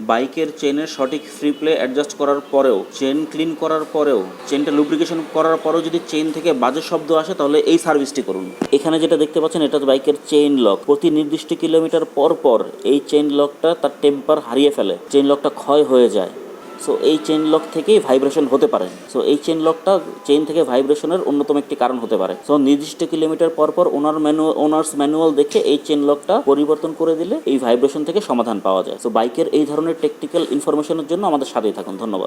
বাইকের চেনের সঠিক ফ্রি প্লে অ্যাডজাস্ট করার পরেও, চেন ক্লিন করার পরেও, চেনটা লুব্রিকেশন করার পরেও যদি চেন থেকে বাজে শব্দ আসে তাহলে এই সার্ভিসটি করুন। এখানে যেটা দেখতে পাচ্ছেন এটা বাইকের চেইন লক। প্রতি নির্দিষ্ট কিলোমিটার পর পর এই চেইন লকটা তার টেম্পার হারিয়ে ফেলে, চেইন লকটা ক্ষয় হয়ে যায়। সো এই চেইন লক থেকেই ভাইব্রেশন হতে পারে। সো এই চেইন লকটা চেইন থেকে ভাইব্রেশনের অন্যতম একটি কারণ হতে পারে। সো নির্দিষ্ট কিলোমিটার পর পর ওনার্স ম্যানুয়াল দেখে এই চেইন লকটা পরিবর্তন করে দিলে এই ভাইব্রেশন থেকে সমাধান পাওয়া যায়। সো বাইকের এই ধরনের টেকনিক্যাল ইনফরমেশনের জন্য আমাদের সাথেই থাকুন। ধন্যবাদ।